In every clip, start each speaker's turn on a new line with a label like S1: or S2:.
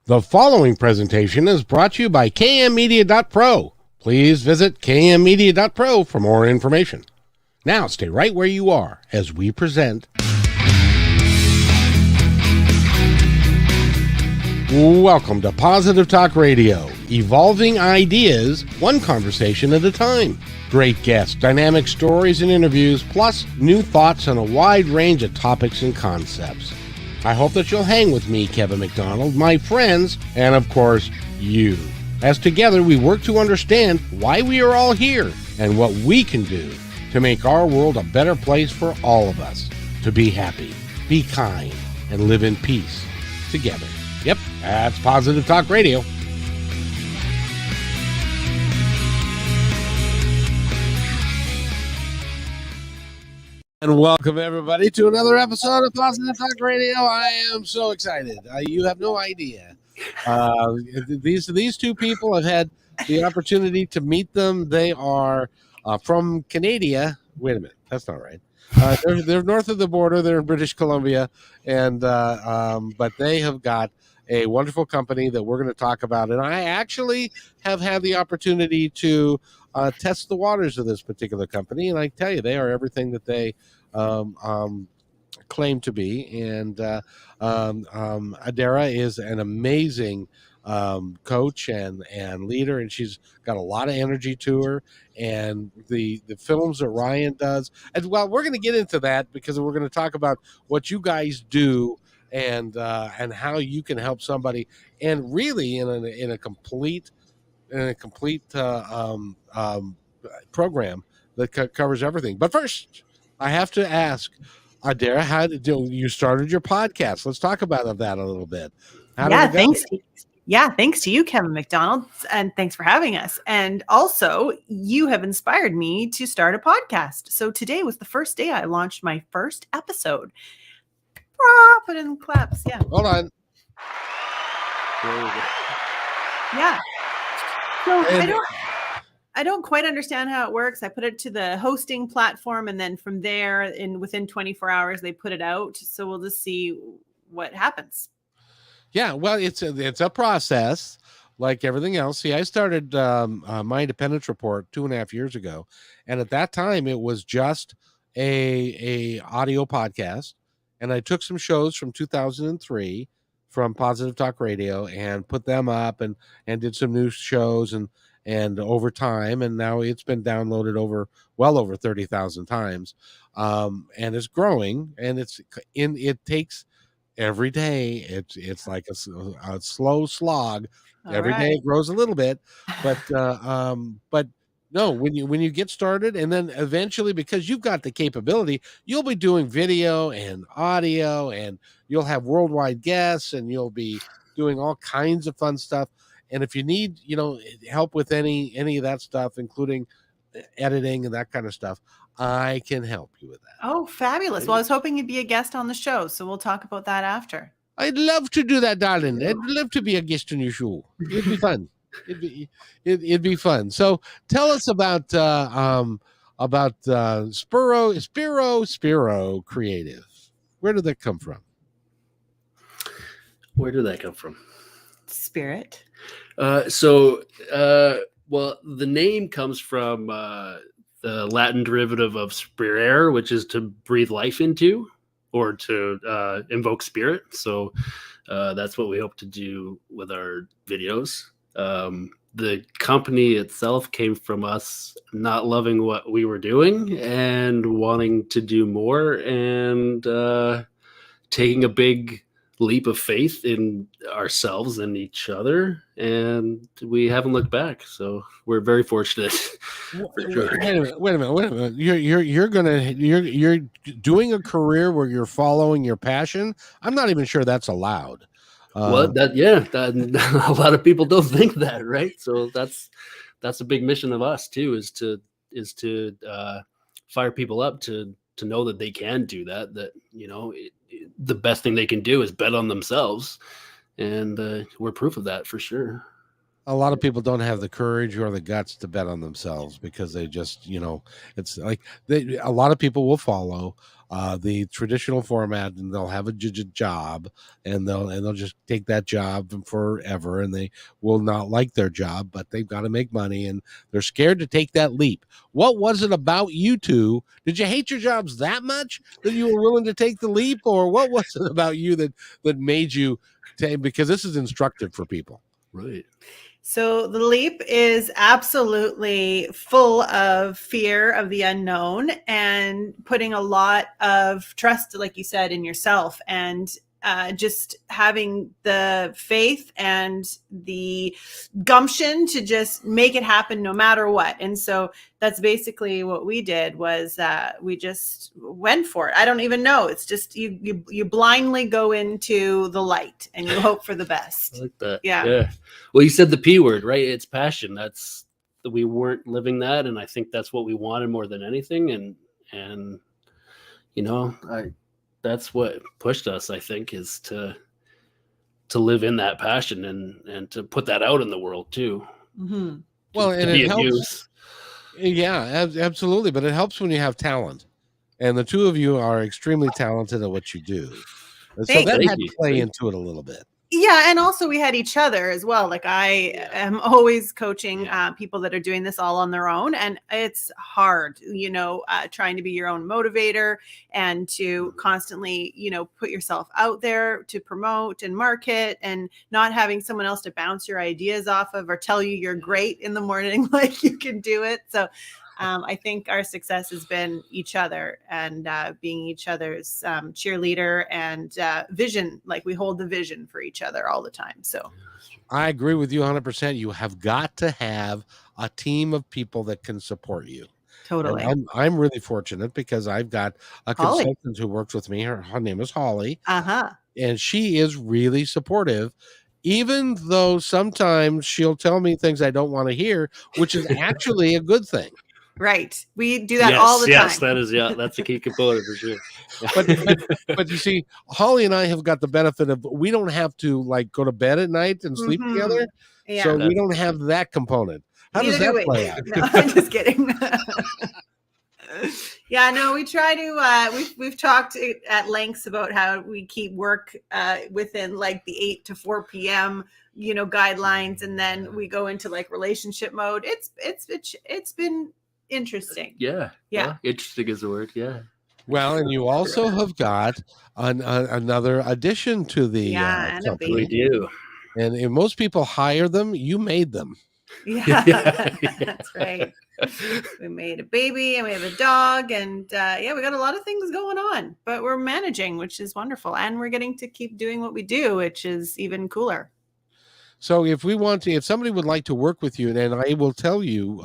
S1: The following presentation is brought to you by kmmedia.pro. Please visit kmmedia.pro for more information. Now stay right where you are as we present. Welcome to Positive Talk Radio, evolving ideas, one conversation at a time. Great guests, dynamic stories and interviews, plus new thoughts on a wide range of topics and concepts. I hope that you'll hang with me, Kevin McDonald, my friends, and of course, you. As together we work to understand why we are all here and what we can do to make our world a better place for all of us. To be happy, be kind, and live in peace together. Yep, that's Positive Talk Radio. And welcome everybody to another episode of Positive Talk Radio. I am so excited. You have no idea. These two people, I've had the opportunity to meet them. They are from Canada. Wait a minute, that's not right. They're north of the border. They're in British Columbia, and but they have got a wonderful company that we're going to talk about. And I actually have had the opportunity to test the waters of this particular company, and I tell you, they are everything that they claim to be. And Adera is an amazing coach and leader, and she's got a lot of energy to her. And the films that Ryan does, and well, we're going to get into that because we're going to talk about what you guys do and how you can help somebody, and really in a complete program that covers everything. But first, I have to ask, Adera, how did you started your podcast? Let's talk about that a little bit. How did it go?
S2: Thanks to you, Kevin McDonald, and thanks for having us. And also, you have inspired me to start a podcast. So today was the first day I launched my first episode. Put in claps. Yeah.
S1: Hold on.
S2: Yeah. So I don't quite understand how it works. I put it to the hosting platform, and then from there, within 24 hours, they put it out. So we'll just see what happens.
S1: Yeah, well, it's a process like everything else. See, I started my Independence Report 2.5 years ago, and at that time, it was just a audio podcast, and I took some shows from 2003 from Positive Talk Radio and put them up and did some new shows and over time, and now it's been downloaded well over 30,000 times, and it's growing, and it takes every day. It's like a slow slog. Every day it grows a little bit, but no, when you get started, and then eventually, because you've got the capability, you'll be doing video and audio, and you'll have worldwide guests, and you'll be doing all kinds of fun stuff. And if you need, help with any of that stuff, including editing and that kind of stuff, I can help you with that.
S2: Oh, fabulous. Well, I was hoping you'd be a guest on the show, so we'll talk about that after.
S1: I'd love to do that, darling. I'd love to be a guest on your show. It'd be fun. It'd be fun. So tell us about Spirocreative. Where did that come from?
S2: Spirit.
S3: Well, the name comes from the Latin derivative of spirare, which is to breathe life into or to invoke spirit. So that's what we hope to do with our videos. The company itself came from us not loving what we were doing and wanting to do more, and taking a big leap of faith in ourselves and each other, and we haven't looked back. So we're very fortunate. For sure.
S1: Wait a minute. You're doing a career where you're following your passion. I'm not even sure that's allowed.
S3: A lot of people don't think that, right? So that's a big mission of us too, is to fire people up to know that they can do that. The best thing they can do is bet on themselves, and we're proof of that for sure.
S1: A lot of people don't have the courage or the guts to bet on themselves because they just, it's like a lot of people will follow the traditional format, and they'll have a job, and they'll just take that job forever, and they will not like their job, but they've got to make money, and they're scared to take that leap. What was it about you two? Did you hate your jobs that much that you were willing to take the leap, or what was it about you that made you take? Because this is instructive for people.
S3: Right.
S2: So the leap is absolutely full of fear of the unknown and putting a lot of trust, like you said, in yourself, and just having the faith and the gumption to just make it happen no matter what. And so that's basically what we did, was we just went for it. I don't even know. It's just you blindly go into the light and you hope for the best.
S3: I like that.
S2: Yeah.
S3: Well, you said the P word, right? It's passion. We weren't living that, and I think that's what we wanted more than anything. And that's what pushed us, I think, is to live in that passion and to put that out in the world too.
S2: Mm-hmm.
S1: Well, and it helps.
S3: Use.
S1: Yeah, absolutely. But it helps when you have talent, and the two of you are extremely talented at what you do. And so that had to play into it a little bit.
S2: Yeah. And also we had each other as well. Like I am always coaching people that are doing this all on their own. And it's hard, trying to be your own motivator and to constantly, put yourself out there to promote and market, and not having someone else to bounce your ideas off of or tell you you're great in the morning, like you can do it. So I think our success has been each other and being each other's cheerleader and vision. Like we hold the vision for each other all the time. So
S1: I agree with you 100%. You have got to have a team of people that can support you.
S2: Totally.
S1: And I'm really fortunate because I've got a consultant who works with me. Her name is Holly. And she is really supportive, even though sometimes she'll tell me things I don't want to hear, which is actually a good thing.
S2: Right. We do that all the time.
S3: Yes, that's a key component for sure.
S1: But you see, Holly and I have got the benefit of, we don't have to like go to bed at night and sleep together. Yeah. So we don't have that component. How does that play out?
S2: No, I'm just kidding. Yeah, no, we try to, we've talked at lengths about how we keep work within like the 8 to 4 p.m., guidelines. And then we go into like relationship mode. It's been interesting.
S3: Yeah. Interesting is the word. Yeah.
S1: Well, and you also have got another addition to the company.
S3: We do.
S1: And most people hire them. You made them.
S2: Yeah. That's right. We made a baby and we have a dog, and we got a lot of things going on, but we're managing, which is wonderful. And we're getting to keep doing what we do, which is even cooler.
S1: So if somebody would like to work with you, and I will tell you,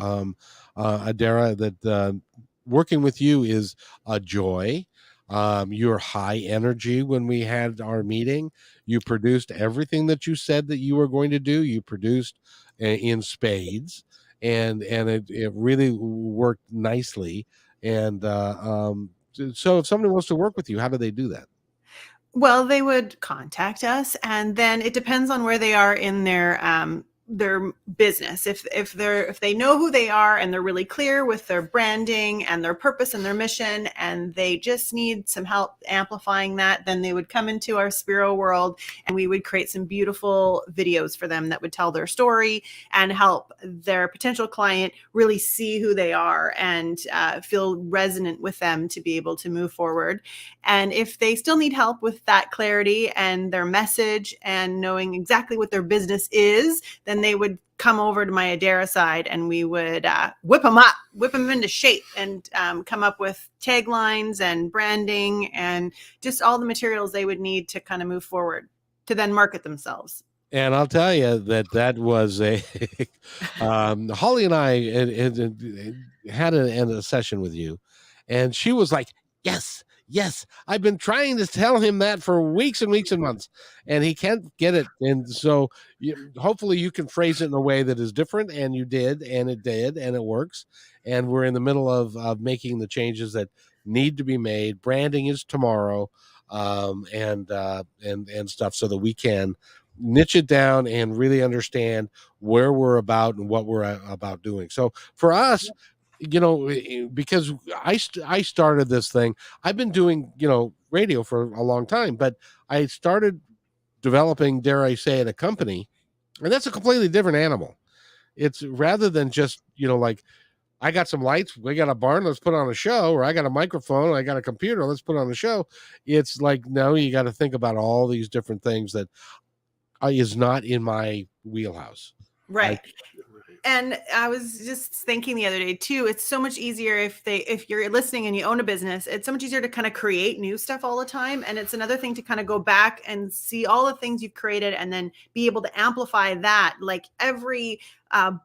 S1: Adera, that working with you is a joy. You're high energy. When we had our meeting, you produced everything that you said that you were going to do. You produced in spades, and it really worked nicely. And so if somebody wants to work with you, how do they do that?
S2: Well, they would contact us, and then it depends on where they are in their business. If they know who they are and they're really clear with their branding and their purpose and their mission, and they just need some help amplifying that, then they would come into our Spiro world, and we would create some beautiful videos for them that would tell their story and help their potential client really see who they are and feel resonant with them to be able to move forward. And if they still need help with that clarity and their message and knowing exactly what their business is, then they would come over to my Adera side, and we would whip them into shape, and come up with taglines and branding and just all the materials they would need to kind of move forward to then market themselves.
S1: And I'll tell you that was a Holly and I had a session with you, and she was like, yes, I've been trying to tell him that for weeks and weeks and months, and he can't get it. And so hopefully you can phrase it in a way that is different, and you did, and it works. And we're in the middle of making the changes that need to be made. Branding is tomorrow, and stuff, so that we can niche it down and really understand where we're about and what we're about doing. So for us, because I started this thing, I've been doing, radio for a long time, but I started developing, dare I say it, a company, and that's a completely different animal. It's rather than just, like, I got some lights, we got a barn, let's put on a show, or I got a microphone, I got a computer, let's put on a show. It's like, no, you got to think about all these different things that is not in my wheelhouse.
S2: Right. And I was just thinking the other day too, it's so much easier if you're listening and you own a business, it's so much easier to kind of create new stuff all the time. And it's another thing to kind of go back and see all the things you've created and then be able to amplify that. Like every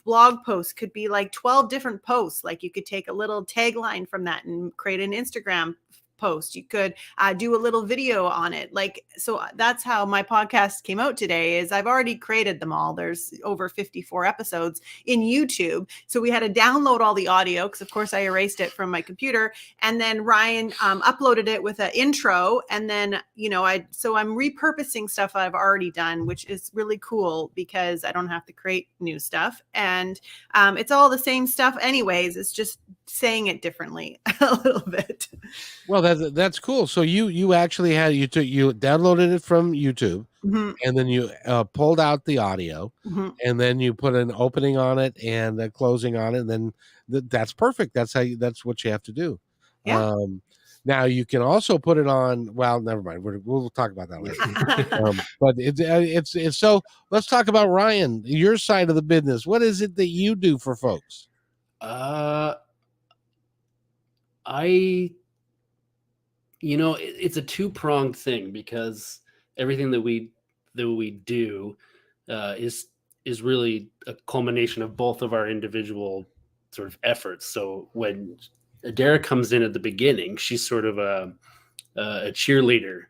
S2: blog post could be like 12 different posts. Like you could take a little tagline from that and create an Instagram post. You could do a little video on it. Like, so that's how my podcast came out today. Is I've already created them all. There's over 54 episodes in YouTube. So we had to download all the audio because of course I erased it from my computer. And then Ryan uploaded it with an intro. And then, so I'm repurposing stuff I've already done, which is really cool because I don't have to create new stuff. And it's all the same stuff anyways. It's just saying it differently a little bit.
S1: Well, that's cool. So you actually you downloaded it from YouTube,
S2: Mm-hmm.
S1: and then you pulled out the audio,
S2: Mm-hmm.
S1: and then you put an opening on it and a closing on it, and then that's perfect. That's what you have to do.
S2: Yeah.
S1: Now you can also put it on. Well, never mind. We'll talk about that later. But it's so. Let's talk about Ryan, your side of the business. What is it that you do for folks?
S3: It's a two-pronged thing because everything that we do is really a culmination of both of our individual sort of efforts. So when Adera comes in at the beginning, she's sort of a cheerleader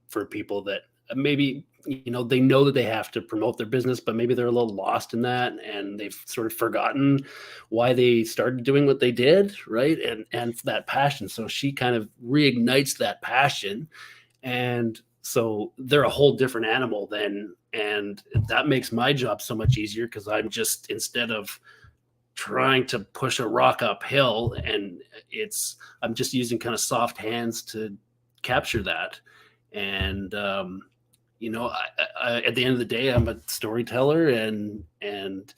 S3: for people that maybe they know that they have to promote their business, but maybe they're a little lost in that and they've sort of forgotten why they started doing what they did, right? And that passion. So she kind of reignites that passion, and so they're a whole different animal then, and that makes my job so much easier because I'm just, instead of trying to push a rock uphill, and I'm just using kind of soft hands to capture that. And at the end of the day, I'm a storyteller, and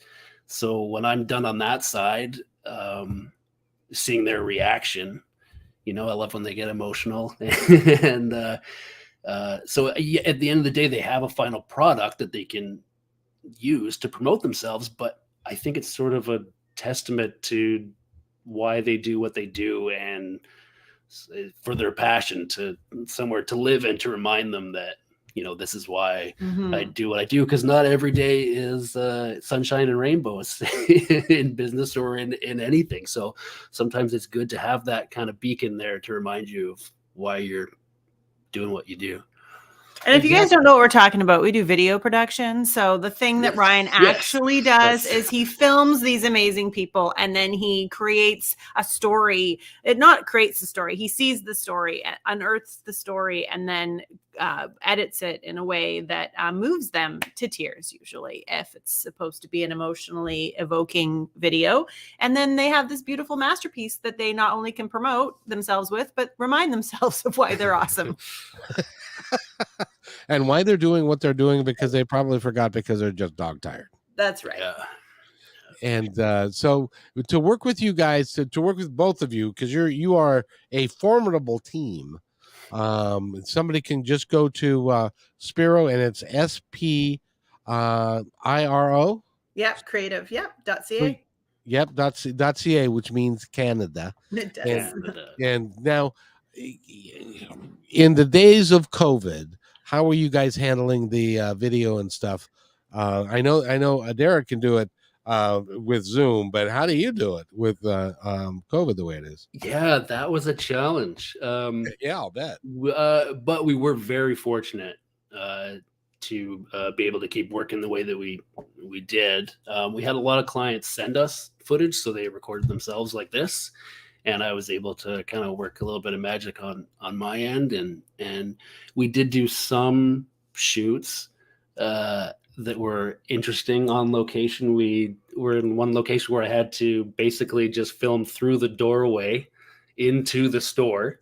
S3: so when I'm done on that side, seeing their reaction, I love when they get emotional, and so at the end of the day, they have a final product that they can use to promote themselves. But I think it's sort of a testament to why they do what they do, and for their passion to somewhere to live and to remind them that this is why I do what I do, because not every day is sunshine and rainbows in business or in anything. So sometimes it's good to have that kind of beacon there to remind you of why you're doing what you do.
S2: And if you guys don't know what we're talking about, we do video production. So the thing that Ryan actually does is he films these amazing people, and then he creates a story. It not creates the story. He sees the story, unearths the story, and then edits it in a way that moves them to tears, usually, if it's supposed to be an emotionally evoking video. And then they have this beautiful masterpiece that they not only can promote themselves with, but remind themselves of why they're awesome.
S1: And why they're doing what they're doing, because they probably forgot because they're just dog tired.
S2: That's right.
S3: Yeah.
S1: And so to work with you guys, to work with both of you, because you are a formidable team. Somebody can just go to Spiro, and it's SPIRO.
S2: Yep, creative. Yep, .ca.
S1: Yep, .ca, which means Canada.
S2: It does.
S1: And now, in the days of COVID, how are you guys handling the video and stuff? I know Adera can do it with Zoom, but how do you do it with COVID the way it is?
S3: Yeah, that was a challenge.
S1: Yeah, I'll bet.
S3: But we were very fortunate to be able to keep working the way that we did. We had a lot of clients send us footage, so they recorded themselves like this, and I was able to kind of work a little bit of magic on my end, and we did do some shoots that were interesting on location. We were in one location where I had to basically just film through the doorway into the store.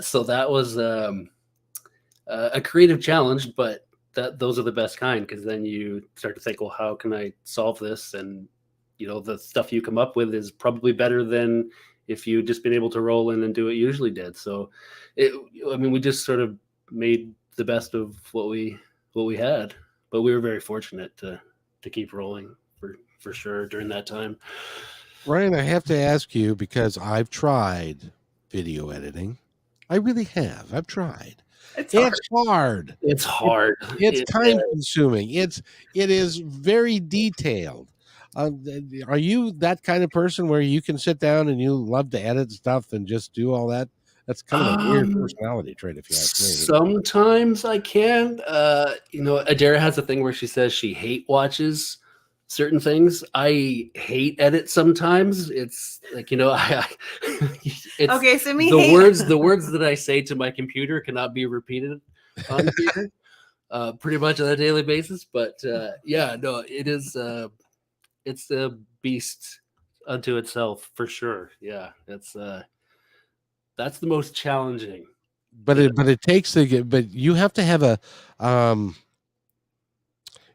S3: So that was a creative challenge, but those are the best kind, because then you start to think, well, how can I solve this? And the stuff you come up with is probably better than if you just been able to roll in and do what you usually did. So, we just sort of made the best of what we had, but we were very fortunate to keep rolling for sure during that time.
S1: Ryan, I have to ask you, because I've tried video editing. I really have. I've tried.
S2: It's
S1: It's hard.
S3: It's hard.
S1: It's time consuming. It is very detailed. Are you that kind of person where you can sit down and you love to edit stuff and just do all that? That's kind of a weird personality trait, if you ask me.
S3: Sometimes I can. Adera has a thing where she says she hate watches certain things. I hate edit sometimes. It's like, it's
S2: okay. So me
S3: the words that I say to my computer cannot be repeated on here pretty much on a daily basis. But it is it's a beast unto itself for sure. Yeah, that's the most challenging.
S1: But it takes but you have to have a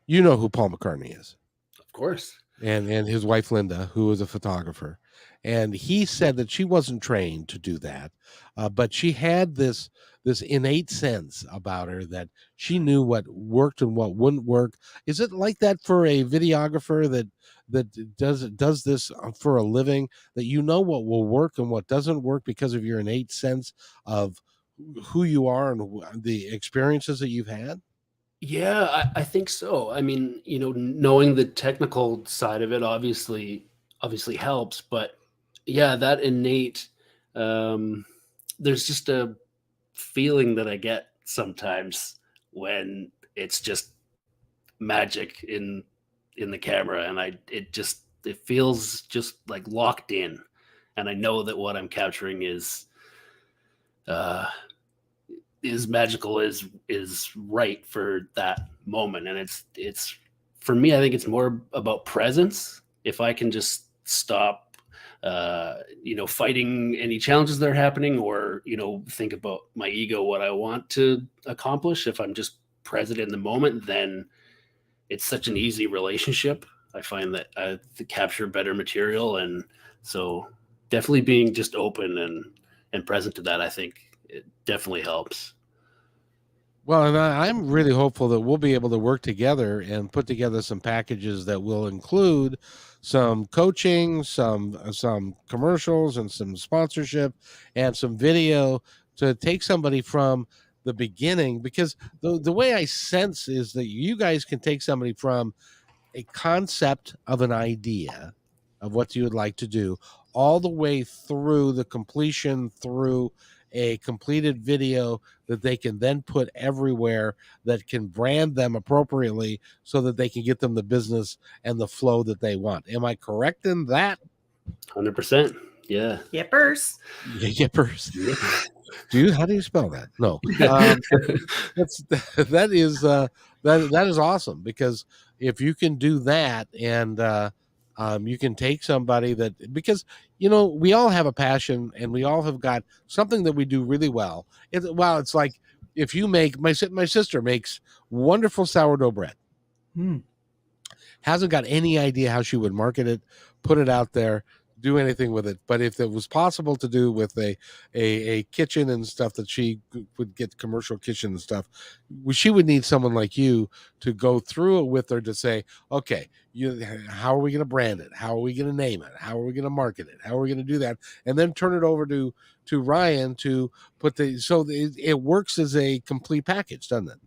S1: you know who Paul McCartney is.
S3: Of course.
S1: And his wife Linda, who was a photographer, and he said that she wasn't trained to do that, but she had this innate sense about her that she knew what worked and what wouldn't work. Is it like that for a videographer that does this for a living, that you know what will work and what doesn't work because of your innate sense of who you are and the experiences that you've had?
S3: Yeah, I think so. Knowing the technical side of it obviously helps, but yeah, that innate, there's just a feeling that I get sometimes when it's just magic in the camera, and it feels just like locked in, and I know that what I'm capturing is magical, is right for that moment. And it's for me, I think it's more about presence. If I can just stop fighting any challenges that are happening, or think about my ego, what I want to accomplish, if I'm just present in the moment, then it's such an easy relationship. I find that I capture better material, and so definitely being just open and present to that, I think it definitely helps.
S1: Well, and I'm really hopeful that we'll be able to work together and put together some packages that will include some coaching, some commercials, and some sponsorship, and some video to take somebody from the beginning. Because the way I sense is that you guys can take somebody from a concept of an idea of what you would like to do all the way through the completion, through a completed video that they can then put everywhere, that can brand them appropriately so that they can get them the business and the flow that they want. Am I correct in that?
S3: 100%. Yeah.
S2: Yippers.
S1: Yippers. How do you spell that? No. That is awesome, because if you can do that, and you can take somebody that, because we all have a passion and we all have got something that we do really well. It's like, if you make my sister makes wonderful sourdough bread. Hasn't got any idea how she would market it, put it out there, do anything with it. But if it was possible to do with a kitchen and stuff, that she would get commercial kitchen and stuff, she would need someone like you to go through it with her, to say, okay, how are we going to brand it? How are we going to name it? How are we going to market it? How are we going to do that? And then turn it over to Ryan to put so it works as a complete package, doesn't it?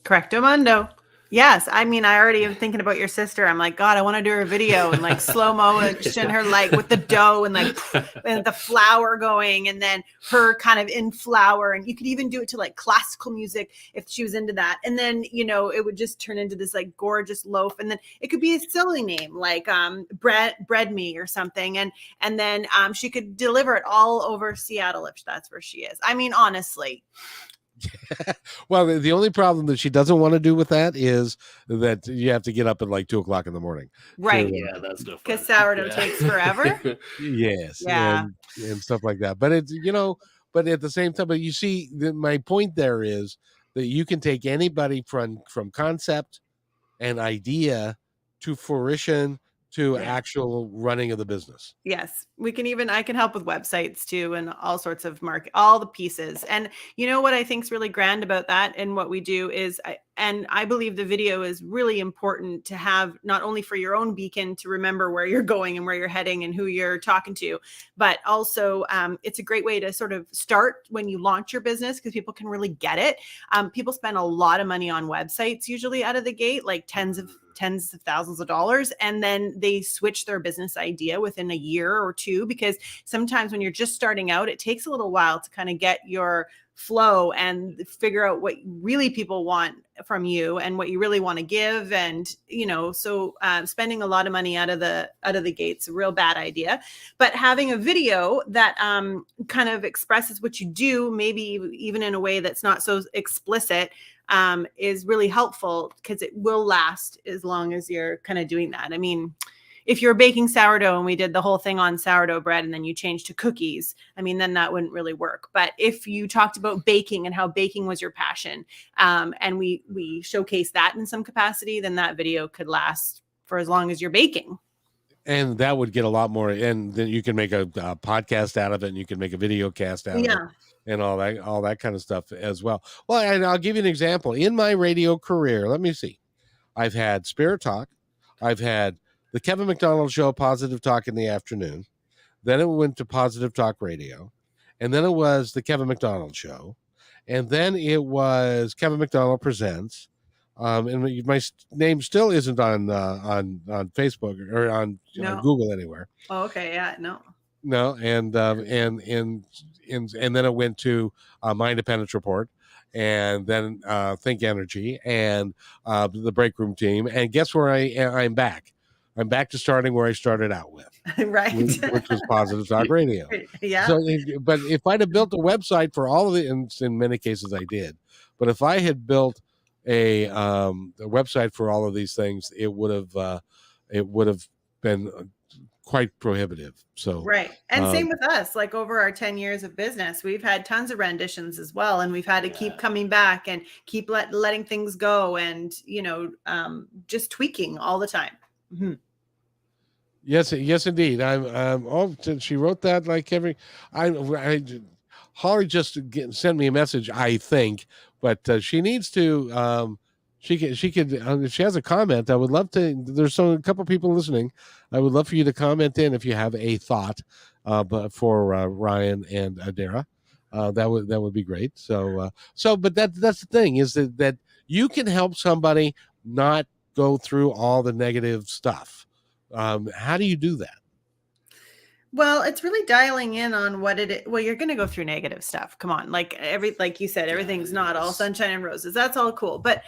S2: Correcto mundo. Yes. I already am thinking about your sister. I'm like, God, I want to do her video and like slow motion her, like with the dough and like and the flour going, and then her kind of in flour. And you could even do it to like classical music if she was into that. And then, it would just turn into this like gorgeous loaf. And then it could be a silly name like bread me or something. And then she could deliver it all over Seattle if that's where she is. Honestly.
S1: Well, the only problem that she doesn't want to do with that is that you have to get up at like 2:00 in the morning.
S2: Right.
S3: Yeah, that's no fun.
S2: Because sourdough
S3: Yeah.
S2: takes forever.
S1: Yes,
S2: Yeah.
S1: and stuff like that. But it's but at the same time, but you see, my point there is that you can take anybody from concept and idea to fruition to
S2: Yeah.
S1: actual running of the business.
S2: Yes, I can help with websites too and all sorts of all the pieces. And you know what I think is really grand about that and what we do is I believe the video is really important to have, not only for your own beacon to remember where you're going and where you're heading and who you're talking to, but also it's a great way to sort of start when you launch your business because people can really get it. People spend a lot of money on websites usually out of the gate, like tens of thousands of dollars, and then they switch their business idea within a year or two, because sometimes when you're just starting out, it takes a little while to kind of get your flow and figure out what really people want from you and what you really want to give. And so spending a lot of money out of the gates, a real bad idea. But having a video that kind of expresses what you do, maybe even in a way that's not so explicit, is really helpful because it will last as long as you're kind of doing that. I mean, if you're baking sourdough and we did the whole thing on sourdough bread and then you changed to cookies, I mean, then that wouldn't really work. But if you talked about baking and how baking was your passion, and we showcase that in some capacity, then that video could last for as long as you're baking.
S1: And that would get a lot more, and then you can make a podcast out of it, and you can make a video cast out of it, and all that kind of stuff as well. Well, and I'll give you an example. In my radio career, let me see. I've had Spirit Talk. I've had the Kevin McDonald Show, Positive Talk in the afternoon. Then it went to Positive Talk Radio. And then it was the Kevin McDonald Show. And then it was Kevin McDonald Presents. And my name still isn't on Facebook or on Google anywhere.
S2: Oh, okay. Yeah,
S1: No, and then it went to My Independence Report, and then Think Energy, and the Break Room Team. And guess where I'm back? I'm back to starting where I started out with,
S2: right?
S1: Which was Positive Talk Radio.
S2: Yeah.
S1: So, but if I'd have built a website for all of it, and in many cases I did, but if I had built a website for all of these things, it would have been quite prohibitive. So
S2: right. And same with us, like over our 10 years of business, we've had tons of renditions as well. And we've had to keep coming back and keep letting things go and, just tweaking all the time. Mm-hmm.
S1: Yes, indeed. She wrote that like Holly just sent me a message, I think, but she needs to, she could, if she has a comment, I would love to, there's a couple people listening. I would love for you to comment in if you have a thought, but for Ryan and Adera, that would be great. So, but that's the thing is that you can help somebody not go through all the negative stuff. How do you do that?
S2: Well, it's really dialing in on what it is. Well, you're going to go through negative stuff. Come on. Like you said, everything's not all sunshine and roses. That's all cool. But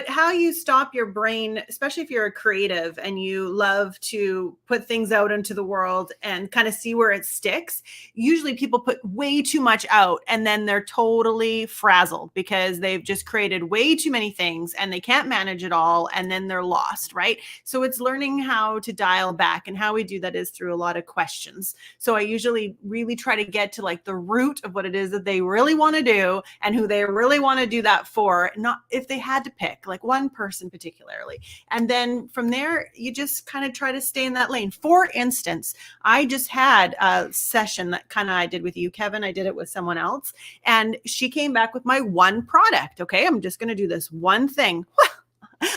S2: how you stop your brain, especially if you're a creative and you love to put things out into the world and kind of see where it sticks. Usually people put way too much out and then they're totally frazzled because they've just created way too many things and they can't manage it all. And then they're lost. Right. So it's learning how to dial back, and how we do that is through a lot of questions. So I usually really try to get to like the root of what it is that they really want to do and who they really want to do that for, not if they had to pick like one person particularly. And then from there, you just kind of try to stay in that lane. For instance, I just had a session that kind of I did with you, Kevin. I did it with someone else, and she came back with my one product. Okay, I'm just going to do this one thing.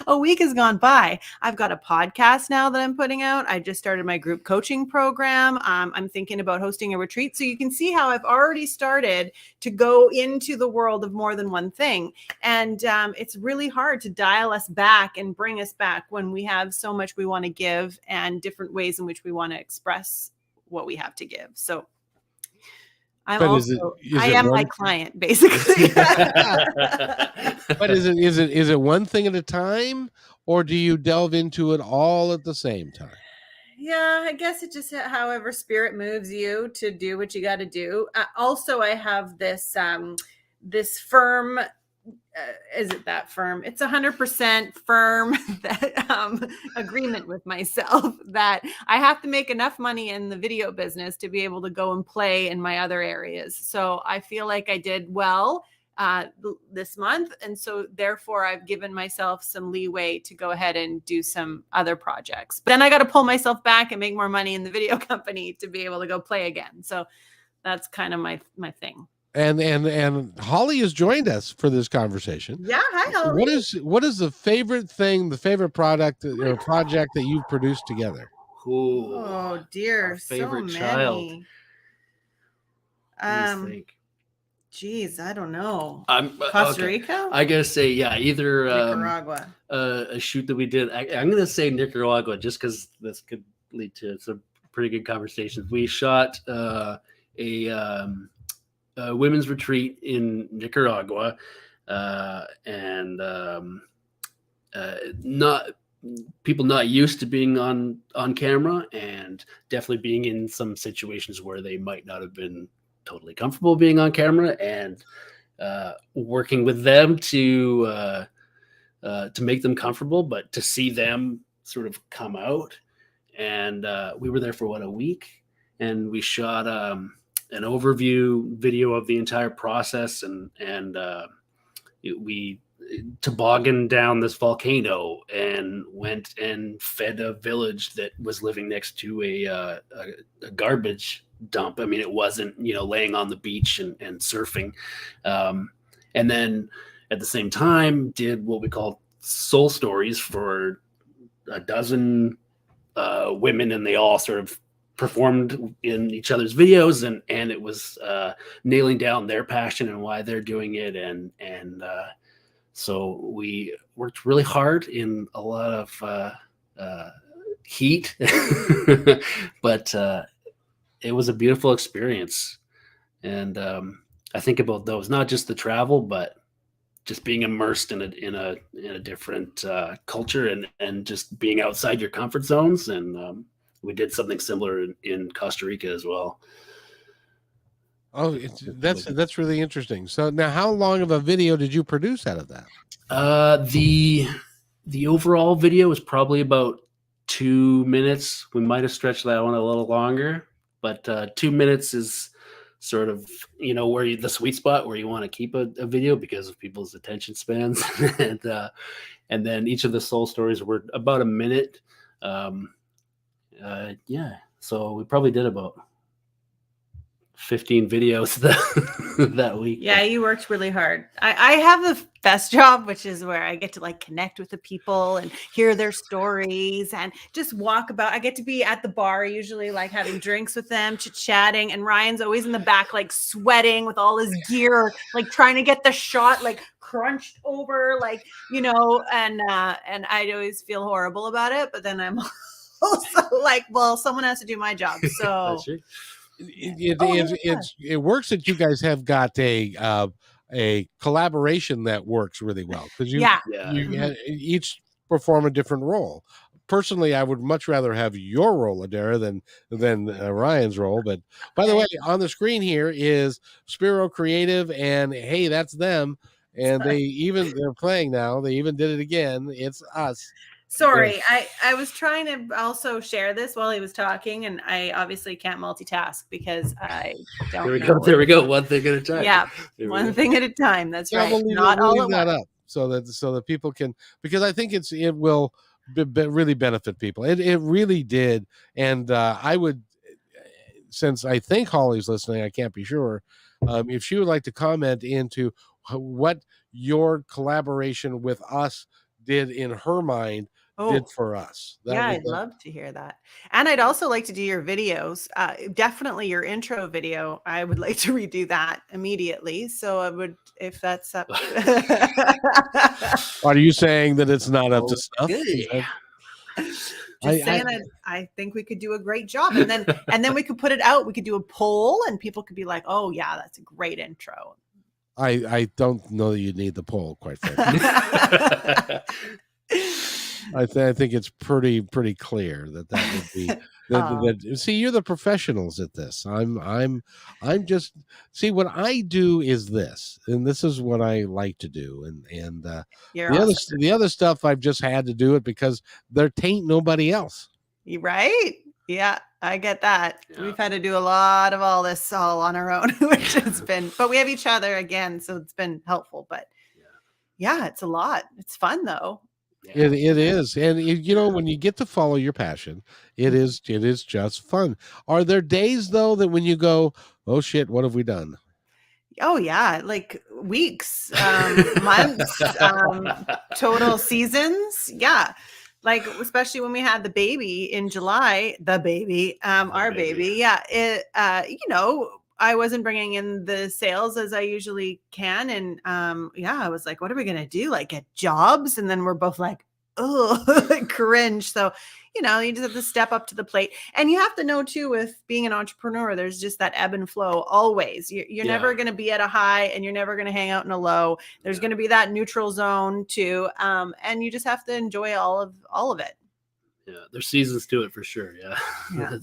S2: A week has gone by. I've got a podcast now that I'm putting out. I just started my group coaching program. I'm thinking about hosting a retreat. So you can see how I've already started to go into the world of more than one thing. And it's really hard to dial us back and bring us back when we have so much we want to give and different ways in which we want to express what we have to give. So I am my client, basically.
S1: But is it one thing at a time, or do you delve into it all at the same time?
S2: Yeah, I guess it just however spirit moves you to do what you got to do. Also, I have this this firm, is it that firm? It's 100% firm that agreement with myself that I have to make enough money in the video business to be able to go and play in my other areas. So I feel like I did well this month. And so therefore I've given myself some leeway to go ahead and do some other projects. But then I got to pull myself back and make more money in the video company to be able to go play again. So that's kind of my thing.
S1: And Holly has joined us for this conversation.
S2: Yeah, hi Holly.
S1: What is the favorite thing, the favorite product or project that you've produced together?
S3: Ooh,
S2: Oh dear,
S3: our favorite
S2: so
S3: child.
S2: many. Geez, I don't know.
S3: Costa
S2: Rica?
S3: I gotta say, yeah, either
S2: Nicaragua.
S3: A shoot that we did. I'm gonna say Nicaragua just because this could lead to some pretty good conversations. We shot a women's retreat in Nicaragua, and not people not used to being on camera, and definitely being in some situations where they might not have been totally comfortable being on camera, and working with them to make them comfortable, but to see them sort of come out. And we were there for a week, and we shot an overview video of the entire process, and we tobogganed down this volcano and went and fed a village that was living next to a garbage dump. I mean, it wasn't, laying on the beach and surfing. And then at the same time did what we call soul stories for a dozen women, and they all sort of performed in each other's videos, and it was nailing down their passion and why they're doing it. And so we worked really hard in a lot of heat, but it was a beautiful experience. And I think about those, not just the travel, but just being immersed in a different culture, and just being outside your comfort zones. And we did something similar in Costa Rica as well.
S1: Oh, that's really interesting. So now, how long of a video did you produce out of that?
S3: The overall video was probably about 2 minutes. We might have stretched that one a little longer, but 2 minutes is sort of where the sweet spot where you want to keep a video because of people's attention spans. And then each of the soul stories were about a minute. So we probably did about 15 videos that week.
S2: Yeah, you worked really hard. I have the best job, which is where I get to connect with the people and hear their stories and just walk about. I get to be at the bar, usually having drinks with them, chit-chatting, and Ryan's always in the back sweating with all his gear, trying to get the shot crunched over, and I always feel horrible about it, but then I'm also well, someone has to do my job. So
S1: it works that you guys have got a collaboration that works really well, because you each perform a different role. Personally, I would much rather have your role, Adera, than Ryan's role. But by the way, on the screen here is Spirocreative, and hey, that's them. And they're playing now. They even did it again. It's us.
S2: Sorry, I was trying to also share this while he was talking, and I obviously can't multitask because I don't.
S3: There we go. One thing at a time.
S2: Yeah, one thing at a time. That's right.
S1: Not all at once. Up so that people can, because I think it will really benefit people. It really did, and I would, since I think Holly's listening, I can't be sure. If she would like to comment into what your collaboration with us did in her mind. Did for us.
S2: I'd love to hear that. And I'd also like to do your videos. Definitely your intro video. I would like to redo that immediately. So I would, if that's up.
S1: Are you saying that it's not up to snuff?
S2: I think we could do a great job. And then we could put it out. We could do a poll and people could be like, oh yeah, that's a great intro.
S1: I don't know that you need the poll, quite frankly. I think it's pretty clear that would be that. See, you're the professionals at this. I'm just see what I do is this, and this is what I like to do, and
S2: You're
S1: the
S2: awesome.
S1: the other stuff I've just had to do it because there tain't nobody else.
S2: You right? Yeah, I get that.
S3: Yeah.
S2: We've had to do a lot of all this all on our own, which has been, but we have each other again, so it's been helpful. But yeah, it's a lot. It's fun though.
S1: It is, and you know, when you get to follow your passion, it is just fun. Are there days though that when you go, oh shit, what have we done?
S2: Oh yeah, like weeks, months, total seasons. Yeah. Like especially when we had the baby in July, our baby. Yeah. It you know, I wasn't bringing in the sales as I usually can. And yeah, I was like, what are we gonna do? Like get jobs? And then we're both like, oh, like cringe. So, you know, you just have to step up to the plate. And you have to know too, with being an entrepreneur, there's just that ebb and flow always. You're never going to be at a high and you're never going to hang out in a low. There's going to be that neutral zone too. And you just have to enjoy all of it.
S3: Yeah, there's seasons to it for sure. Yeah.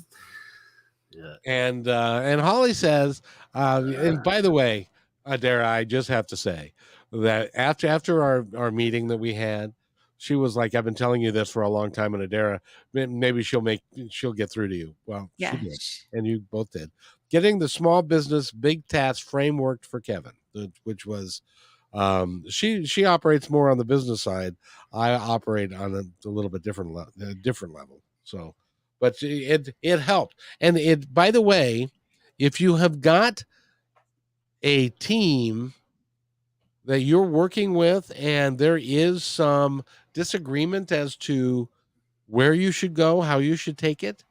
S2: Yeah.
S1: And Holly says, and by the way, Adera, I just have to say that after our meeting that we had, she was like, I've been telling you this for a long time, and Adera, maybe she'll get through to you. Well,
S2: Yeah.
S1: she did, and you both did. Getting the small business big task framework for Kevin, which was she operates more on the business side. I operate on a little bit different level. So, but it helped. And it, by the way, if you have got a team that you're working with and there is some disagreement as to where you should go, how you should take it,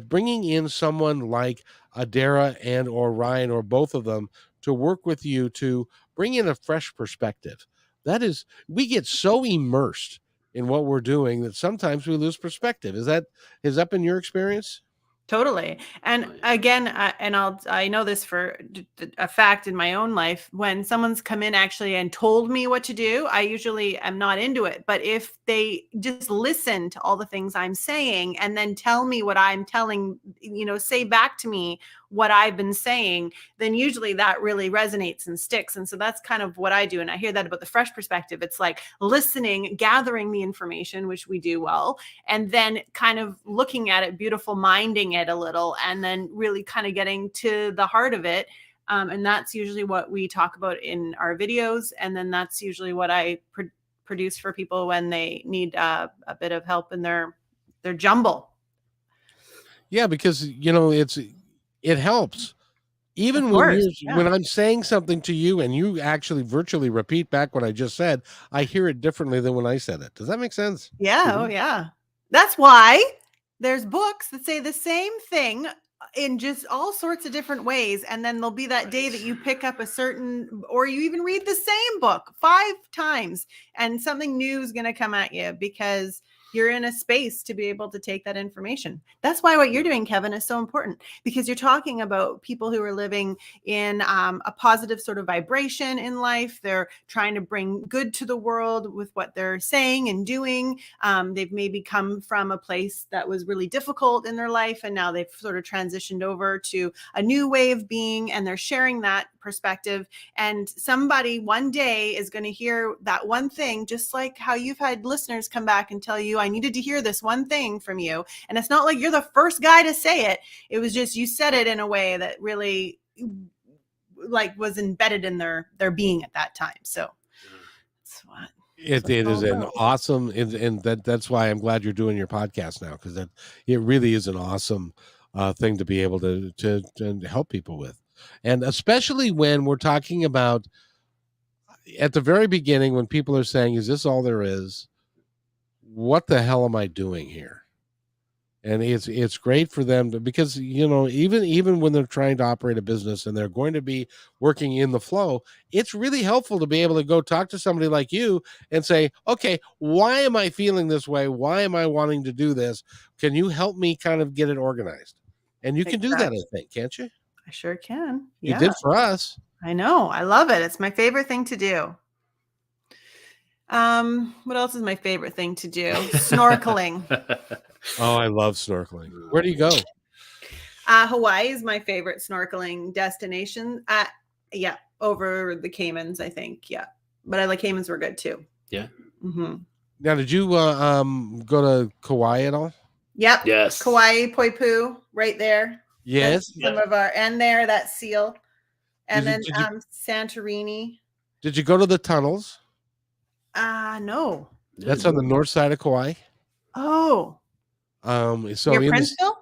S1: bringing in someone like Adera and or Ryan or both of them to work with you to bring in a fresh perspective. That is, we get so immersed in what we're doing that sometimes we lose perspective. Is that been your experience?
S2: Totally. And again, I know this for a fact in my own life. When someone's come in actually and told me what to do, I usually am not into it. But if they just listen to all the things I'm saying and then tell me what I'm telling, you know, say back to me what I've been saying, then usually that really resonates and sticks. And so that's kind of what I do. And I hear that about the fresh perspective. It's like listening, gathering the information, which we do well, and then kind of looking at it, beautiful minding it a little, and then really kind of getting to the heart of it. And that's usually what we talk about in our videos. And then that's usually what I produce for people when they need a bit of help in their jumble.
S1: Yeah, because you know it helps. Even when I'm saying something to you and you actually virtually repeat back what I just said, I hear it differently than when I said it. Does that make sense?
S2: Yeah. Oh, yeah. That's why there's books that say the same thing in just all sorts of different ways. And then there'll be that day that you pick up a certain, or you even read the same book 5 times and something new is going to come at you because you're in a space to be able to take that information. That's why what you're doing, Kevin, is so important, because you're talking about people who are living in a positive sort of vibration in life. They're trying to bring good to the world with what they're saying and doing. They've maybe come from a place that was really difficult in their life, and now they've sort of transitioned over to a new way of being, and they're sharing that perspective. And somebody one day is going to hear that one thing, just like how you've had listeners come back and tell you, I needed to hear this one thing from you. And it's not like you're the first guy to say it. It was just, you said it in a way that really like was embedded in their being at that time. So that's what
S1: it is an awesome, and that's why I'm glad you're doing your podcast now, because it really is an awesome thing to be able to help people with. And especially when we're talking about at the very beginning, when people are saying, is this all there is? What the hell am I doing here? And it's great for them because, you know, even when they're trying to operate a business and they're going to be working in the flow, it's really helpful to be able to go talk to somebody like you and say, okay, why am I feeling this way? Why am I wanting to do this? Can you help me kind of get it organized? And you can do that, I think, can't you?
S2: I sure can.
S1: You did for us.
S2: I know. I love it. It's my favorite thing to do. What else is my favorite thing to do? Snorkeling.
S1: Oh, I love snorkeling. Where do you go?
S2: Hawaii is my favorite snorkeling destination. Yeah, over the Caymans, I think. Yeah, but I like Caymans were good too.
S3: Yeah.
S2: Mm-hmm.
S1: Now, did you go to Kauai at all?
S2: Yep.
S3: Yes.
S2: Kauai, Poipu, right there.
S1: Yes.
S2: That's some of our, and there, that seal. And
S1: Did
S2: Santorini.
S1: Did you go to the tunnels?
S2: No.
S1: That's on the north side of Kauai.
S2: Oh.
S1: So
S2: near
S1: in
S2: Princeville?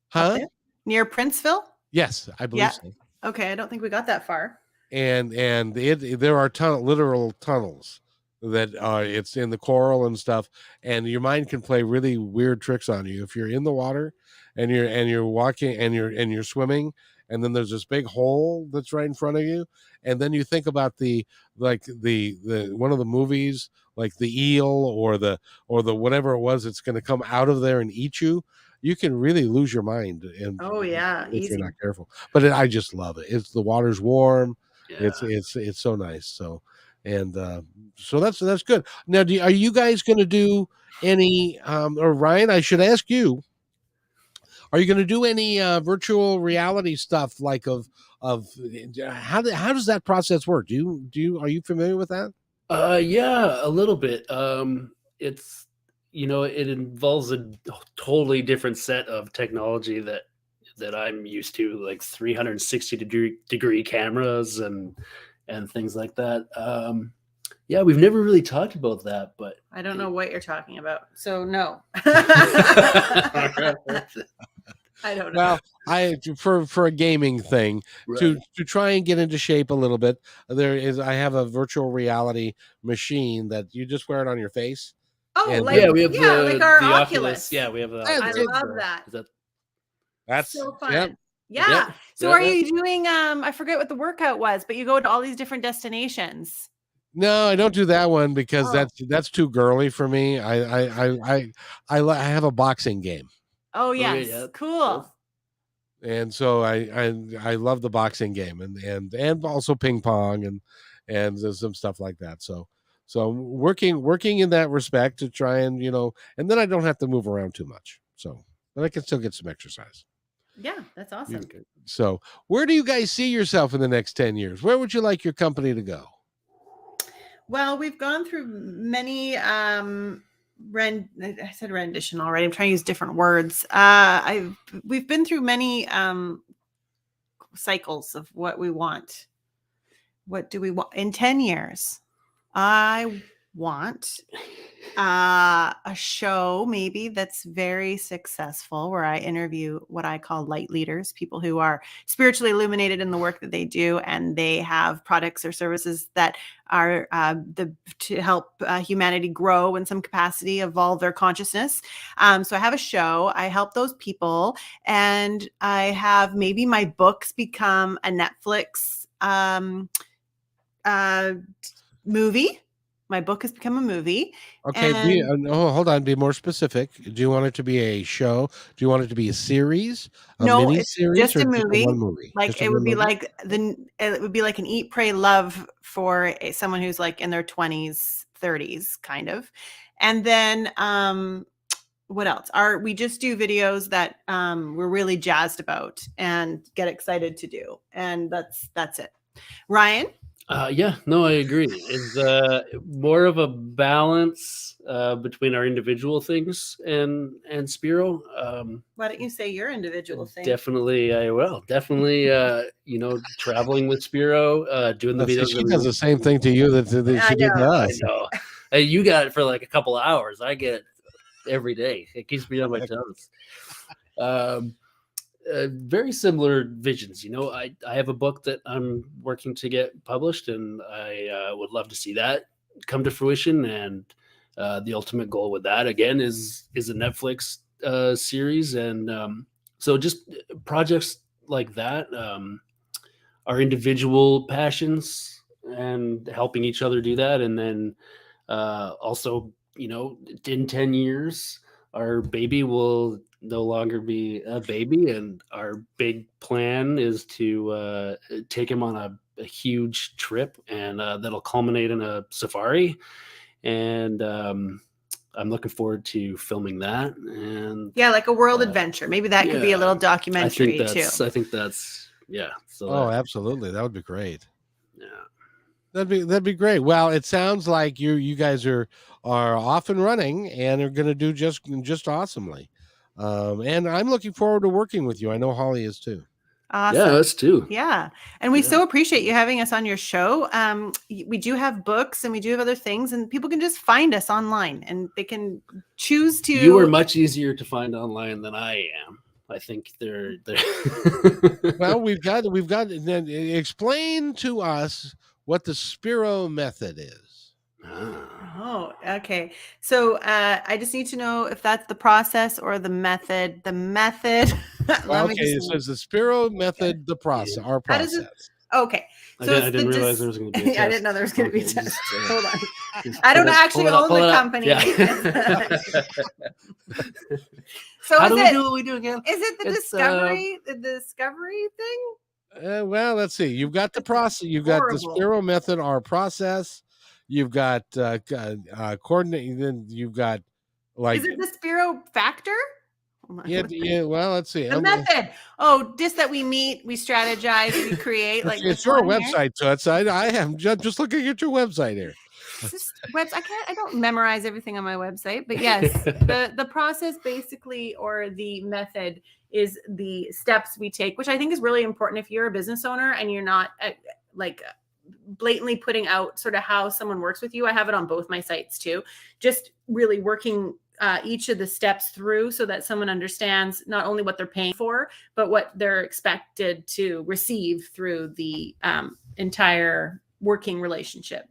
S1: huh?
S2: Near Princeville?
S1: Yes, I believe so.
S2: Okay, I don't think we got that far.
S1: And there are literal tunnels that it's in the coral and stuff, and your mind can play really weird tricks on you if you're in the water and you're walking and you're swimming, and then there's this big hole that's right in front of you, and then you think about the one of the movies, like the eel or the whatever it was that's going to come out of there and eat you. You can really lose your mind, and
S2: Oh yeah,
S1: if you're
S2: easy.
S1: not careful. But I just love it. The water's warm.
S3: Yeah.
S1: It's so nice. So so that's good. Now, are you guys going to do any? Or Ryan, I should ask you. Are you going to do any virtual reality stuff like of how does that process work? Are you familiar with that?
S3: Yeah, a little bit. It's it involves a totally different set of technology that I'm used to, like 360 degree cameras and things like that. Yeah, we've never really talked about that, but
S2: I don't know what you're talking about. So no. I don't know.
S1: Well, for a gaming thing,
S3: right.
S1: to try and get into shape a little bit, I have a virtual reality machine that you just wear it on your face.
S2: Oh,
S1: And
S2: like
S3: we have
S2: like our
S3: the
S2: Oculus.
S3: Yeah, we have the
S2: I
S3: Oculus.
S2: love that.
S1: That's
S2: so fun.
S1: Yep.
S2: Yeah.
S3: Yep.
S2: So are you doing I forget what the workout was, but you go to all these different destinations.
S1: No, I don't do that one because that's too girly for me. I have a boxing game.
S2: Oh yes,
S3: yeah.
S2: Cool.
S1: And so I love the boxing game and also ping pong and some stuff like that. So I'm working in that respect to try and and then I don't have to move around too much. So then I can still get some exercise.
S2: Yeah, that's awesome.
S1: So where do you guys see yourself in the next 10 years? Where would you like your company to go?
S2: Well, we've gone through many I said rendition already. I'm trying to use different words. We've been through many cycles of what we want. What do we want in 10 years? I want a show maybe that's very successful where I interview what I call light leaders, people who are spiritually illuminated in the work that they do, and they have products or services that are to help humanity grow in some capacity, evolve their consciousness. So I have a show. I help those people, and I have maybe my books become a Netflix movie. My book has become a movie.
S1: Okay, hold on. Be more specific. Do you want it to be a show? Do you want it to be a series?
S2: No,
S1: mini
S2: it's
S1: series,
S2: just a movie.
S1: one movie?
S2: Like it would be like it would be like an Eat, Pray, Love for someone who's like in their 20s, 30s, kind of. And then what else? We just do videos that we're really jazzed about and get excited to do, and that's it. Ryan?
S3: Yeah, no, I agree. It's more of a balance between our individual things and Spiro.
S2: Why don't you say your individual thing?
S3: Definitely, I will. Definitely, traveling with Spiro, doing the videos.
S1: She does the same thing to you that she did to us.
S3: I know. You got it for like a couple of hours. I get it every day. It keeps me on my toes. Very similar visions. I have a book that I'm working to get published, and I would love to see that come to fruition. And the ultimate goal with that, again, is a Netflix series. And so just projects like that, our individual passions and helping each other do that. And then also, in 10 years, our baby will no longer be a baby, and our big plan is to take him on a huge trip, and that'll culminate in a safari. and I'm looking forward to filming that. And
S2: Yeah, like a world adventure. Maybe that could be a little documentary too.
S3: I think that's yeah. So
S1: Oh, absolutely. That would be great.
S3: yeah.
S1: That'd be great. Well, it sounds like you guys are off and running and are going to do just awesomely. And I'm looking forward to working with you. I know Holly is too.
S2: Awesome.
S3: Yeah, us too.
S2: Yeah. And we so appreciate you having us on your show. We do have books and we do have other things, and people can just find us online and they can choose to.
S3: You are much easier to find online than I am. I think they're
S1: Well, we've got explain to us what the Spiro method is.
S2: Oh, okay. So I just need to know if that's the process or the method. The method.
S1: Okay, so it's the Spiro method, the process, our process.
S2: Okay. So
S3: I didn't realize there was going to be a test.
S2: I didn't know there was going to be a test. Hold on. I don't actually own the company.
S3: Yeah.
S2: So
S3: how do we do what we do again?
S2: Is it the discovery thing?
S1: Well, let's see. You've got the process. You've got the Spiro method, our process. You've got coordinate. Then you've got like.
S2: Is it the Spiro factor?
S1: Yeah. Well, let's see.
S2: The method. Oh, just that we meet, we strategize, we create. Like
S1: it's your website, Toots. I am just looking at your website here.
S2: I don't memorize everything on my website, but yes, the process basically, or the method, is the steps we take, which I think is really important if you're a business owner and you're not like blatantly putting out sort of how someone works with you. I have it on both my sites too. Just really working each of the steps through so that someone understands not only what they're paying for, but what they're expected to receive through the entire working relationship.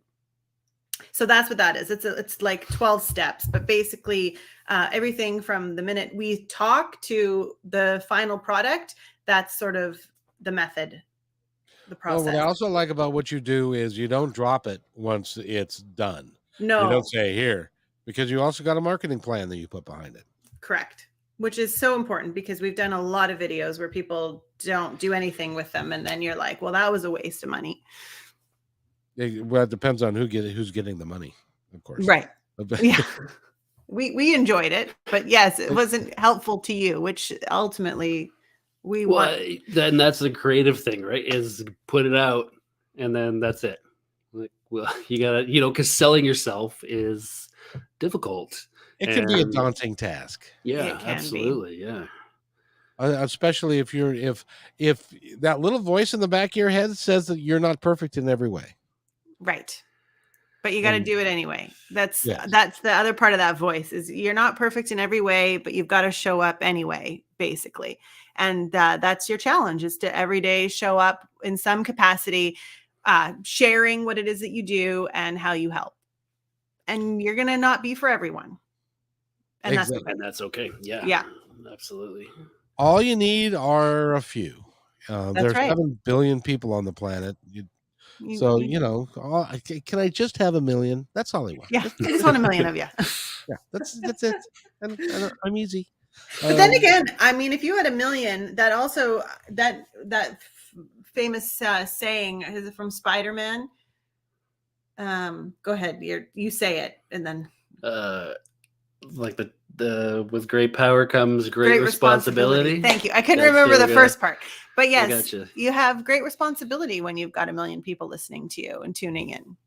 S2: So that's what that is. It's like 12 steps, but basically everything from the minute we talk to the final product, that's sort of the method, the process.
S1: Well, what I also like about what you do is you don't drop it once it's done.
S2: No.
S1: You don't say here, because you also got a marketing plan that you put behind it.
S2: Correct. Which is so important, because we've done a lot of videos where people don't do anything with them. And then you're like, well, that was a waste of money.
S1: Well, it depends on who's getting the money, of course.
S2: Right. Yeah. We enjoyed it, but yes, it wasn't helpful to you, which ultimately
S3: then that's the creative thing, right? Is put it out and then that's it. Like, well, you gotta, because selling yourself is difficult.
S1: It can be a daunting task.
S3: Yeah, absolutely. Yeah.
S1: Especially if if that little voice in the back of your head says that you're not perfect in every way.
S2: Right. But you got to do it anyway. That's the other part of that voice, is you're not perfect in every way, but you've got to show up anyway, basically. And that's your challenge, is to every day show up in some capacity, sharing what it is that you do and how you help. And you're going to not be for everyone. And
S3: that's okay. Yeah.
S2: Yeah.
S3: Absolutely.
S1: All you need are a few. There's
S2: right.
S1: 7 billion people on the planet. Can I just have 1 million? That's all I want.
S2: Yeah, I just want 1 million of you.
S1: Yeah, that's it. And I'm easy.
S2: But then again, I mean, if you had 1 million, that also that famous saying, is it from Spider-Man? Go ahead, you say it, and then
S3: like the with great power comes great responsibility.
S2: Thank you. I couldn't remember the first part, but yes, you have great responsibility when you've got 1 million people listening to you and tuning in.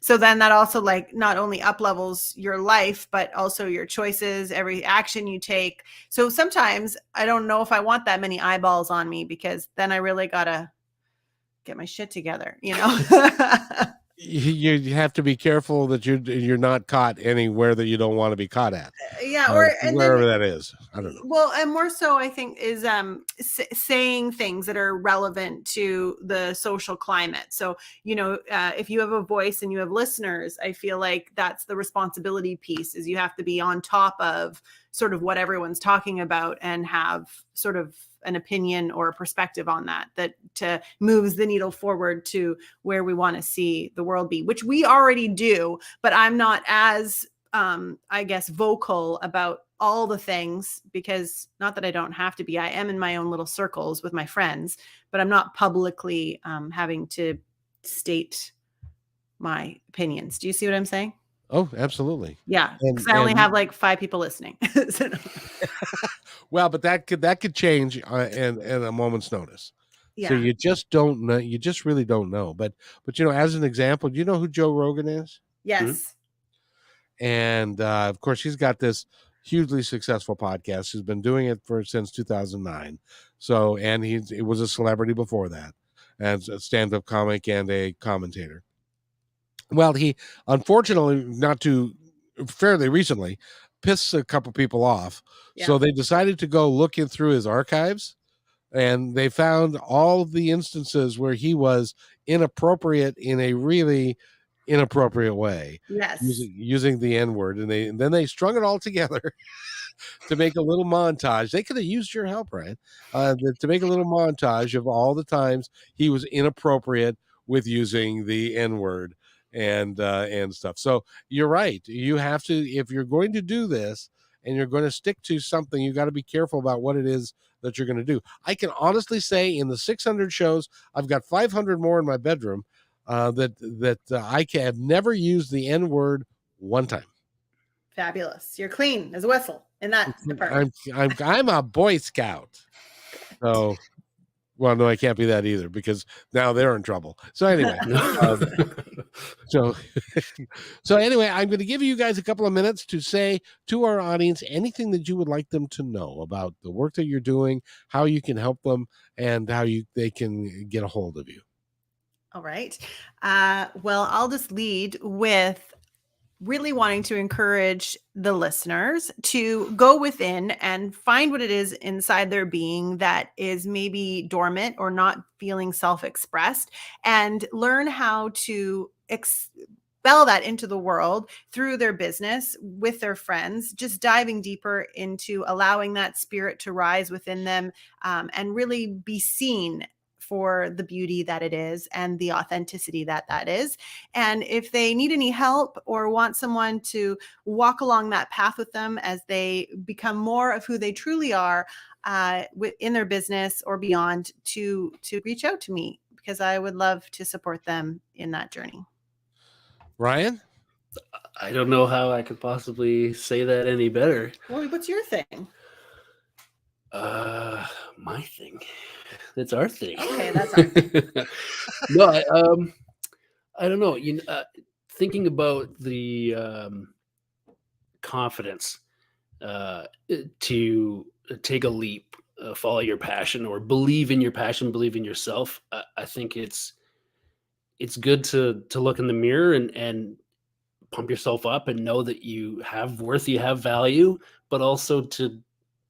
S2: So then that also, like, not only up levels your life, but also your choices, every action you take. So sometimes I don't know if I want that many eyeballs on me, because then I really gotta get my shit together,
S1: You have to be careful that you're not caught anywhere that you don't want to be caught at.
S2: Yeah,
S1: wherever that is. I don't know.
S2: Well, and more so, I think, is saying things that are relevant to the social climate. So, if you have a voice and you have listeners, I feel like that's the responsibility piece, is you have to be on top of sort of what everyone's talking about and have sort of an opinion or a perspective on that moves the needle forward to where we want to see the world be, which we already do, but I'm not as, I guess, vocal about all the things, because not that I don't have to be, I am in my own little circles with my friends, but I'm not publicly having to state my opinions. Do you see what I'm saying?
S1: Oh, absolutely.
S2: Yeah,
S1: And
S2: because I only have like 5 people listening. So,
S1: well, but that could change in a moment's notice. So
S2: yeah.
S1: you just don't know. You just really don't know. But as an example, do you know who Joe Rogan is?
S3: Mhm.
S2: Yes.
S1: And of course, he's got this hugely successful podcast. He's been doing it since 2009. So, and he was a celebrity before that, as a stand-up comic and a commentator. Well, he unfortunately not too fairly recently pissed a couple people off.
S2: Yeah.
S1: So they decided to go looking through his archives, and they found all of the instances where he was inappropriate in a really inappropriate way,
S2: Yes.
S1: using the N-word, and then they strung it all together to make a little montage. They could have used your help, Ryan, to make a little montage of all the times he was inappropriate with using the N word and stuff. So you're right. You have to, if you're going to do this and you're going to stick to something, you got to be careful about what it is that you're going to do. I can honestly say, in the 600 shows, I've got 500 more in my bedroom that I have never used the N word one time.
S2: Fabulous. You're clean as a whistle in that department.
S1: I'm a Boy Scout. So, well, no, I can't be that either, because now they're in trouble. So anyway, so so anyway, I'm going to give you guys a couple of minutes to say to our audience anything that you would like them to know about the work that you're doing, how you can help them, and how they can get a hold of you.
S2: All right. Well, I'll just lead with really wanting to encourage the listeners to go within and find what it is inside their being that is maybe dormant or not feeling self-expressed, and learn how to expel that into the world through their business, with their friends, just diving deeper into allowing that spirit to rise within them, and really be seen for the beauty that it is and the authenticity that is. And if they need any help or want someone to walk along that path with them as they become more of who they truly are, in their business or beyond, to reach out to me, because I would love to support them in that journey.
S1: Ryan?
S3: I don't know how I could possibly say that any better.
S2: Well, what's your thing?
S3: My thing. That's our thing.
S2: Okay, that's our thing.
S3: No, I don't know. Thinking about the confidence to take a leap, follow your passion, or believe in your passion, believe in yourself. I think it's good to look in the mirror and pump yourself up and know that you have worth, you have value, but also to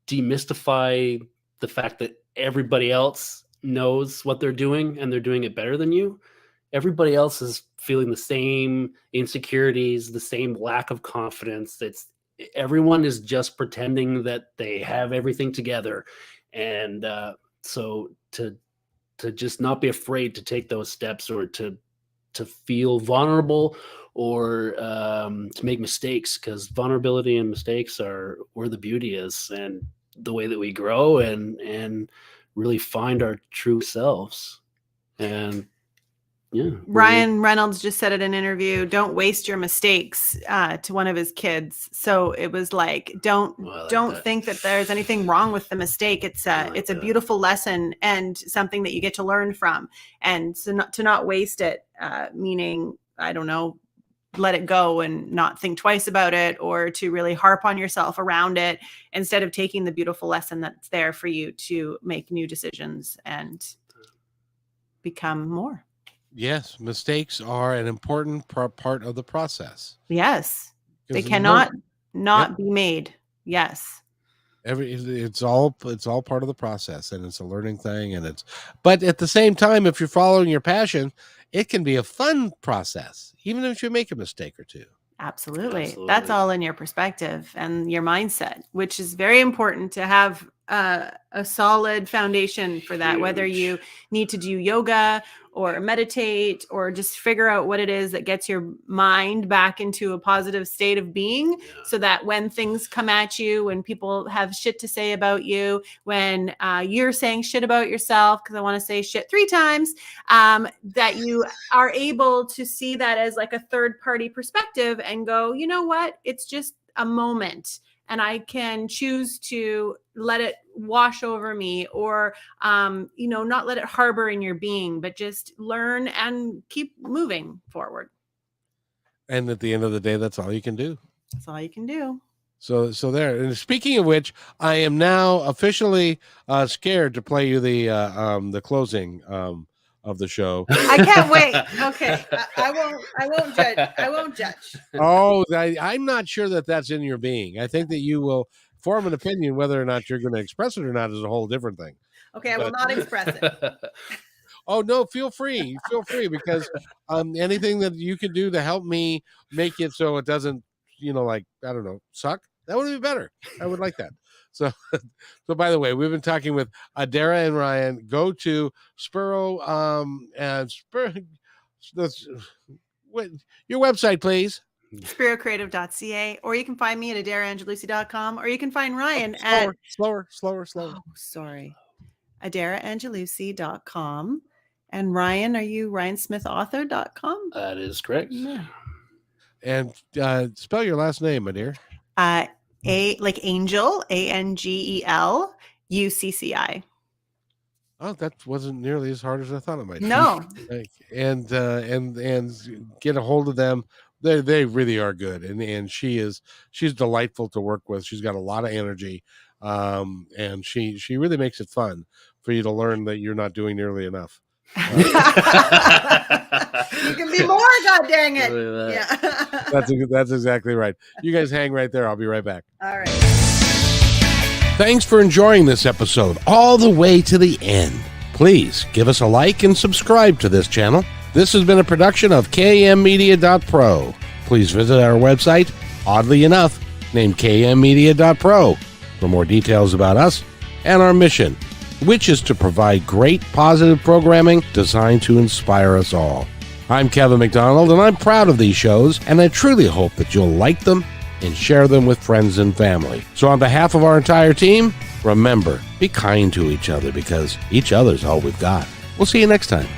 S3: demystify the fact that everybody else knows what they're doing and they're doing it better than you. Everybody else is feeling the same insecurities, the same lack of confidence. Everyone is just pretending that they have everything together. And so to just not be afraid to take those steps, or to feel vulnerable, or to make mistakes, because vulnerability and mistakes are where the beauty is, and the way that we grow and really find our true selves. And yeah,
S2: Ryan Reynolds just said in an interview, "Don't waste your mistakes," to one of his kids. So it was like, don't think that there's anything wrong with the mistake. It's a beautiful lesson and something that you get to learn from, and so to not waste it, meaning, I don't know, let it go and not think twice about it, or to really harp on yourself around it, instead of taking the beautiful lesson that's there for you to make new decisions and become more.
S1: Yes, mistakes are an important part of the process.
S2: Yes, they cannot not be made. Yes.
S1: It's all part of the process, and it's a learning thing, but at the same time, if you're following your passion, it can be a fun process, even if you make a mistake or two.
S2: Absolutely. That's all in your perspective and your mindset, which is very important to have a solid foundation for that, whether you need to do yoga or meditate or just figure out what it is that gets your mind back into a positive state of being, so that when things come at you, when people have shit to say about you, when you're saying shit about yourself, because I want to say shit 3 times, that you are able to see that as like a third party perspective and go, you know what, it's just a moment. And I can choose to let it wash over me, or, not let it harbor in your being, but just learn and keep moving forward.
S1: And at the end of the day, that's all you can do.
S2: That's all you can do.
S1: So there. And speaking of which, I am now officially scared to play you the closing of the show.
S2: I can't wait. Okay, I won't judge. I won't judge.
S1: Oh, I'm not sure that that's in your being. I think that you will form an opinion. Whether or not you're going to express it or not is a whole different thing.
S2: Okay, I will not express it.
S1: Oh no, feel free, because anything that you can do to help me make it so it doesn't, suck, that would be better. I would like that. So by the way, we've been talking with Adera and Ryan. Go to Spiro and your website, please.
S2: Spirocreative.ca, or you can find me at aderaangelucci.com, or you can find Ryan at
S1: slower.
S2: Oh, sorry. aderaangelucci.com. And Ryan, are you RyanSmithAuthor.com?
S3: That is correct.
S2: Yeah.
S1: And spell your last name, Adera.
S2: A like Angel, ANGEL, UCCI.
S1: Oh, that wasn't nearly as hard as I thought it might be.
S2: No.
S1: And get a hold of them. They really are good, and she's delightful to work with. She's got a lot of energy, and she really makes it fun for you to learn that you're not doing nearly enough.
S2: You can be more, god dang it. Yeah.
S1: That's exactly right. You guys hang right there. I'll be right back.
S2: All right.
S1: Thanks for enjoying this episode all the way to the end. Please give us a like and subscribe to this channel. This has been a production of kmmedia.pro. Please visit our website, oddly enough, named kmmedia.pro, for more details about us and our mission, which is to provide great positive programming designed to inspire us all. I'm Kevin McDonald, and I'm proud of these shows, and I truly hope that you'll like them and share them with friends and family. So on behalf of our entire team, remember, be kind to each other, because each other's all we've got. We'll see you next time.